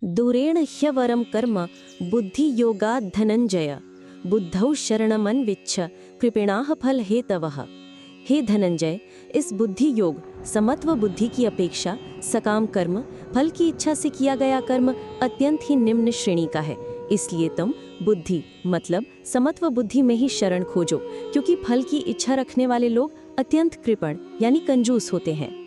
दूरेण ह्यवरम कर्म बुद्धि योगात् धनंजय बुद्धौ शरणमन्विच्छ कृपिणाः फल हेतवः। हे धनंजय, इस बुद्धि योग समत्व बुद्धि की अपेक्षा सकाम कर्म फल की इच्छा से किया गया कर्म अत्यंत ही निम्न श्रेणी का है। इसलिए तुम बुद्धि मतलब समत्व बुद्धि में ही शरण खोजो, क्योंकि फल की इच्छा रखने वाले लोग अत्यंत कृपण यानी कंजूस होते हैं।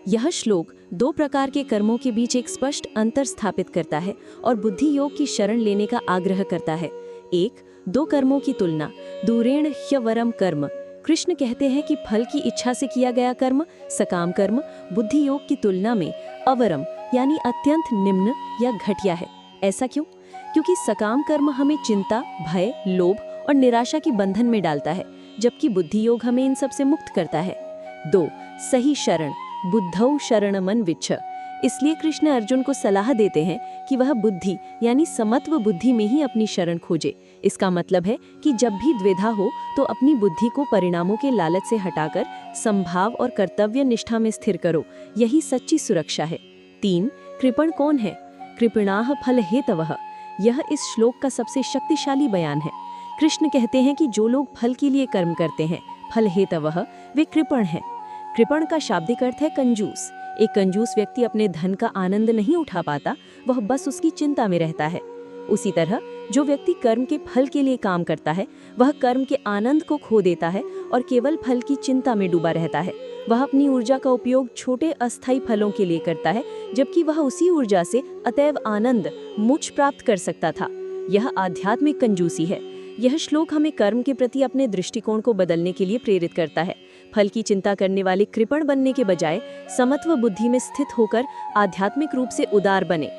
यह श्लोक दो प्रकार के कर्मों के बीच एक स्पष्ट अंतर स्थापित करता है और बुद्धि योग की शरण लेने का आग्रह करता है। एक, दो कर्मों की तुलना। दूरेण ह्यवरम कर्म, कृष्ण कहते हैं कि फल की इच्छा से किया गया कर्म सकाम कर्म बुद्धि योग की तुलना में अवरम यानी अत्यंत निम्न या घटिया है। ऐसा क्यों? क्योंकि सकाम कर्म हमें चिंता, भय, लोभ और निराशा के बंधन में डालता है, जबकि बुद्धि योग हमें इन सब से मुक्त करता है। दो, सही शरण। बुद्धौ शरणमन्विच्छ, इसलिए कृष्ण अर्जुन को सलाह देते हैं कि वह बुद्धि यानी समत्व बुद्धि में ही अपनी शरण खोजे। इसका मतलब है कि जब भी द्विधा हो तो अपनी बुद्धि को परिणामों के लालच से हटाकर संभाव और कर्तव्य निष्ठा में स्थिर करो, यही सच्ची सुरक्षा है। तीन, कृपण कौन है? कृपणाः फल हेतवः, यह इस श्लोक का सबसे शक्तिशाली बयान है। कृष्ण कहते हैं कि जो लोग फल के लिए कर्म करते हैं फल हेतवः, वे कृपण हैं। कृपण का शाब्दिक अर्थ है कंजूस। एक कंजूस व्यक्ति अपने धन का आनंद नहीं उठा पाता, वह बस उसकी चिंता में रहता है। उसी तरह जो व्यक्ति कर्म के फल के लिए काम करता है वह कर्म के आनंद को खो देता है और केवल फल की चिंता में डूबा रहता है। वह अपनी ऊर्जा का उपयोग छोटे अस्थायी फलों के लिए करता है, जबकि वह उसी ऊर्जा से अतैव आनंद, मोक्ष प्राप्त कर सकता था। यह आध्यात्मिक कंजूसी है। यह श्लोक हमें कर्म के प्रति अपने दृष्टिकोण को बदलने के लिए प्रेरित करता है। फल की चिंता करने वाले कृपण बनने के बजाय समत्व बुद्धि में स्थित होकर आध्यात्मिक रूप से उदार बने।